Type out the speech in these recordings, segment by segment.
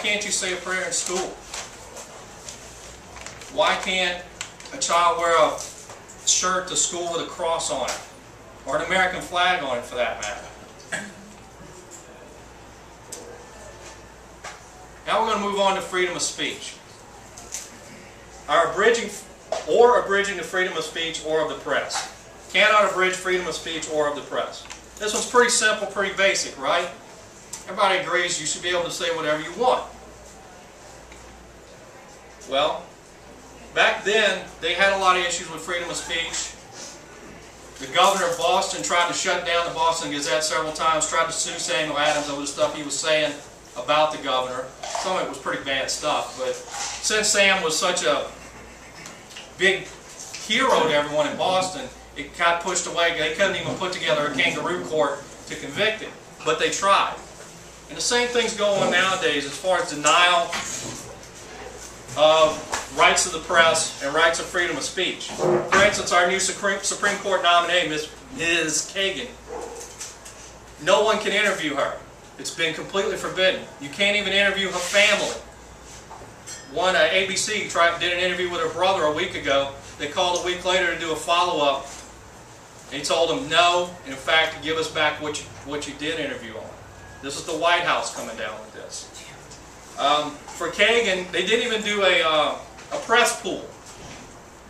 can't you say a prayer in school? Why can't a child wear a shirt to school with a cross on it? Or an American flag on it, for that matter? Now we're going to move on to freedom of speech. Our abridging the freedom of speech or of the press. Cannot abridge freedom of speech or of the press. This one's pretty simple, pretty basic, right? Everybody agrees you should be able to say whatever you want. Well, back then, they had a lot of issues with freedom of speech. The governor of Boston tried to shut down the Boston Gazette several times, tried to sue Samuel Adams over the stuff he was saying about the governor. Some of it was pretty bad stuff, but since Sam was such a big hero to everyone in Boston, it got pushed away. They couldn't even put together a kangaroo court to convict him, but they tried. And the same thing's going on nowadays as far as denial of rights of the press and rights of freedom of speech. For instance, our new Supreme Court nominee, Ms. Kagan, no one can interview her. It's been completely forbidden. You can't even interview her family. One ABC did an interview with her brother a week ago. They called a week later to do a follow-up. He told them no, and in fact, to give us back what you did interview on. This is the White House coming down with this. For Kagan, they didn't even do a press pool.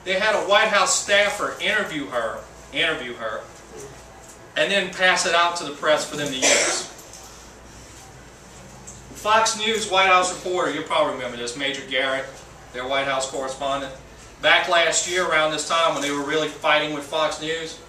They had a White House staffer interview her, and then pass it out to the press for them to use. Fox News White House reporter, you'll probably remember this, Major Garrett, their White House correspondent. Back last year around this time when they were really fighting with Fox News,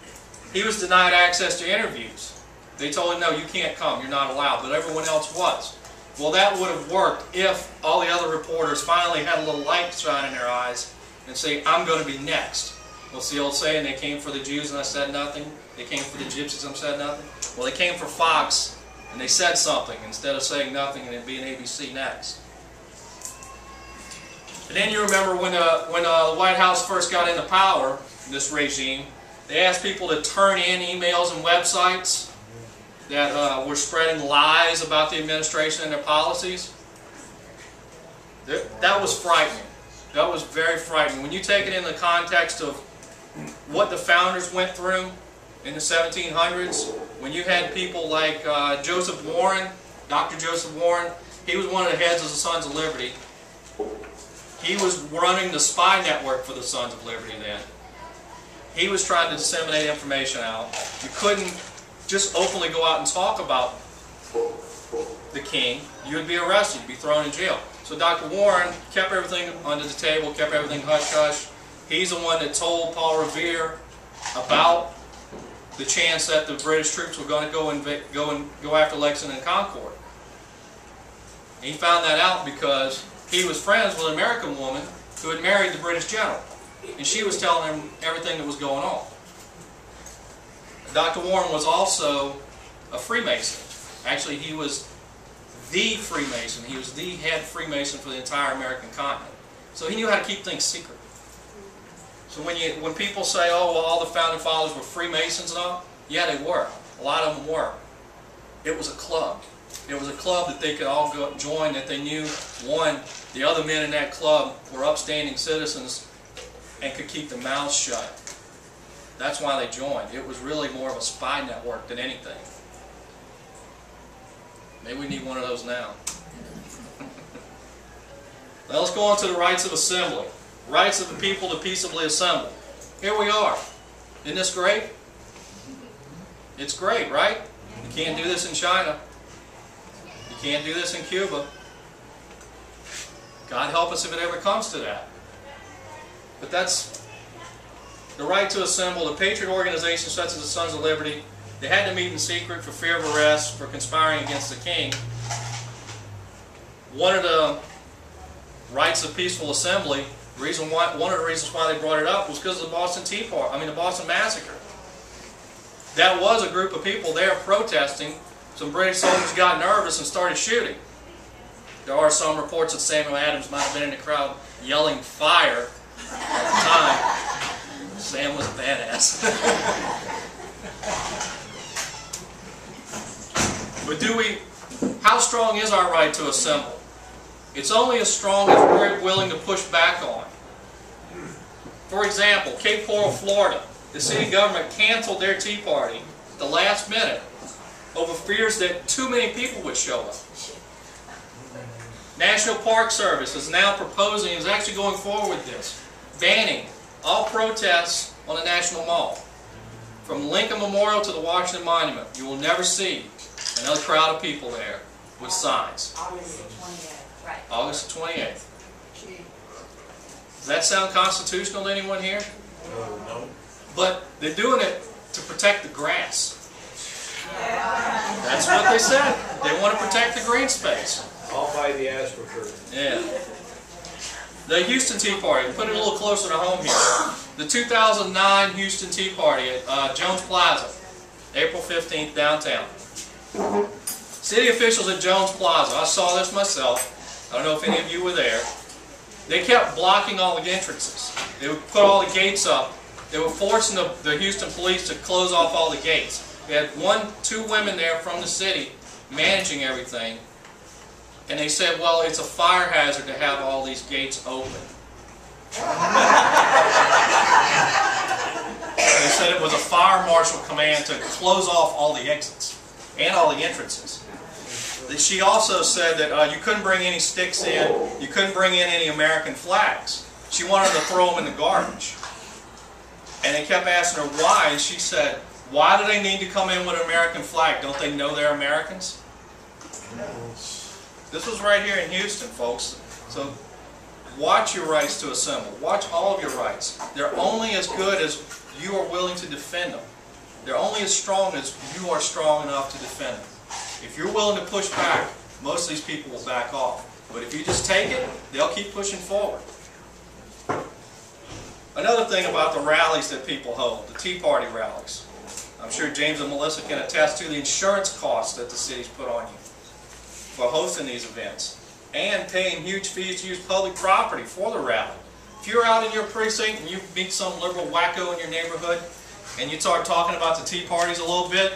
he was denied access to interviews. They told him, no, you can't come, you're not allowed, but everyone else was. Well, that would have worked if all the other reporters finally had a little light shine in their eyes and say, I'm going to be next. What's the old saying? They came for the Jews and I said nothing. They came for the gypsies and I said nothing. Well, they came for Fox and they said something instead of saying nothing and it being ABC next. And then you remember when the White House first got into power, this regime, they asked people to turn in emails and websites that were spreading lies about the administration and their policies. That was frightening. That was very frightening. When you take it in the context of what the founders went through in the 1700s, when you had people like Joseph Warren, Dr. Joseph Warren, he was one of the heads of the Sons of Liberty. He was running the spy network for the Sons of Liberty then. He was trying to disseminate information out. You couldn't just openly go out and talk about the king. You would be arrested, you'd be thrown in jail. So Dr. Warren kept everything under the table, kept everything hush-hush. He's the one that told Paul Revere about the chance that the British troops were going to go after Lexington and Concord. And he found that out because he was friends with an American woman who had married the British general. And she was telling him everything that was going on. Dr. Warren was also a Freemason. Actually, he was the Freemason. He was the head Freemason for the entire American continent. So he knew how to keep things secret. So when people say, oh, well, all the Founding Fathers were Freemasons and all, yeah, they were. A lot of them were. It was a club. It was a club that they could all go join, that they knew, one, the other men in that club were upstanding citizens and could keep their mouths shut. That's why they joined. It was really more of a spy network than anything. Maybe we need one of those now. Now let's go on to the rights of assembly. Rights of the people to peaceably assemble. Here we are. Isn't this great? It's great, right? You can't do this in China. You can't do this in Cuba. God help us if it ever comes to that. But that's the right to assemble. The patriot organizations such as the Sons of Liberty, they had to meet in secret for fear of arrest for conspiring against the king. One of the rights of peaceful assembly, one of the reasons why they brought it up was because of the the Boston Massacre. That was a group of people there protesting. Some British soldiers got nervous and started shooting. There are some reports that Samuel Adams might have been in the crowd yelling fire at the time. Sam was a badass. But how strong is our right to assemble? It's only as strong as we're willing to push back on. For example, Cape Coral, Florida, the city government canceled their Tea Party at the last minute over fears that too many people would show up. National Park Service is now proposing, is actually going forward with this, banning all protests on the National Mall. From Lincoln Memorial to the Washington Monument, you will never see another crowd of people there with signs. August the 28th. Right. August the 28th. Does that sound constitutional to anyone here? No. But they're doing it to protect the grass. That's what they said. They want to protect the green space. I'll buy the AstroTurf. Yeah. The Houston Tea Party, put it a little closer to home here. The 2009 Houston Tea Party at Jones Plaza, April 15th, downtown. City officials at Jones Plaza, I saw this myself, I don't know if any of you were there, they kept blocking all the entrances. They would put all the gates up. They were forcing the Houston police to close off all the gates. We had two women there from the city managing everything. And they said, well, it's a fire hazard to have all these gates open. They said it was a fire marshal command to close off all the exits and all the entrances. She also said that you couldn't bring any sticks in, you couldn't bring in any American flags. She wanted to throw them in the garbage. And they kept asking her why, and she said, why do they need to come in with an American flag? Don't they know they're Americans? This was right here in Houston, folks. So watch your rights to assemble. Watch all of your rights. They're only as good as you are willing to defend them. They're only as strong as you are strong enough to defend them. If you're willing to push back, most of these people will back off. But if you just take it, they'll keep pushing forward. Another thing about the rallies that people hold, the Tea Party rallies. I'm sure James and Melissa can attest to the insurance costs that the city's put on you for hosting these events, and paying huge fees to use public property for the rally. If you're out in your precinct and you meet some liberal wacko in your neighborhood, and you start talking about the Tea Parties a little bit,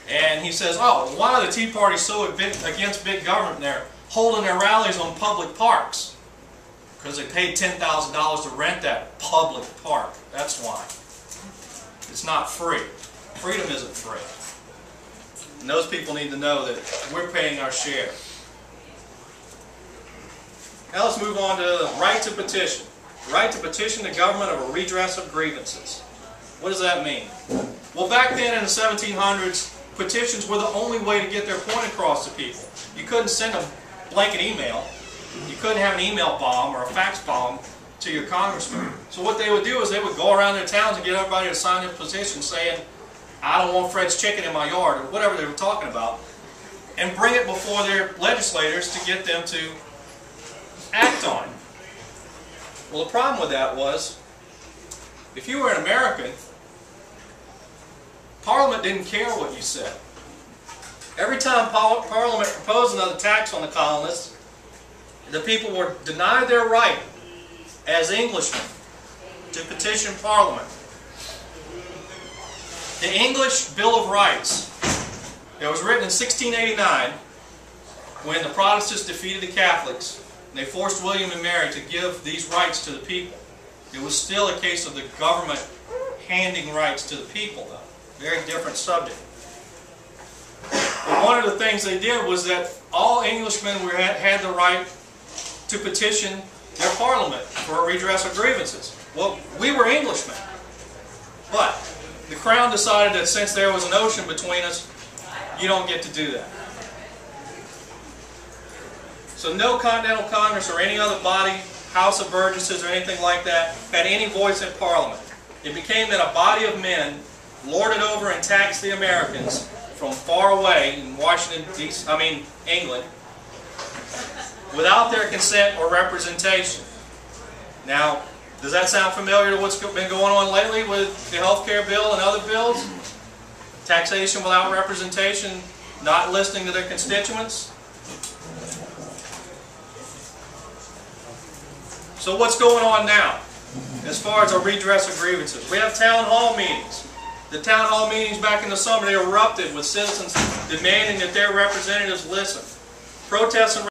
and he says, oh, why are the Tea Parties so against big government? They're holding their rallies on public parks. Because they paid $10,000 to rent that public park. That's why. It's not free. Freedom isn't free. And those people need to know that we're paying our share. Now let's move on to the right to petition. Right to petition the government of a redress of grievances. What does that mean? Well, back then in the 1700s, petitions were the only way to get their point across to people. You couldn't send a blanket email. You couldn't have an email bomb or a fax bomb to your congressman. So what they would do is they would go around their towns and get everybody to sign their petition saying, I don't want Fred's chicken in my yard, or whatever they were talking about, and bring it before their legislators to get them to act on it. Well, the problem with that was, if you were an American, Parliament didn't care what you said. Every time Parliament proposed another tax on the colonists, the people were denied their right as Englishmen to petition Parliament. The English Bill of Rights, it was written in 1689 when the Protestants defeated the Catholics and they forced William and Mary to give these rights to the people. It was still a case of the government handing rights to the people, though. Very different subject. But one of the things they did was that all Englishmen had the right to petition their Parliament for a redress of grievances. Well, we were Englishmen, but the Crown decided that since there was an ocean between us, you don't get to do that. So no Continental Congress or any other body, House of Burgesses or anything like that, had any voice in Parliament. It became that a body of men lorded over and taxed the Americans from far away in England, without their consent or representation. Now, does that sound familiar to what's been going on lately with the health care bill and other bills? Taxation without representation, not listening to their constituents? So what's going on now as far as a redress of grievances? We have town hall meetings. The town hall meetings back in the summer, they erupted with citizens demanding that their representatives listen. Protests and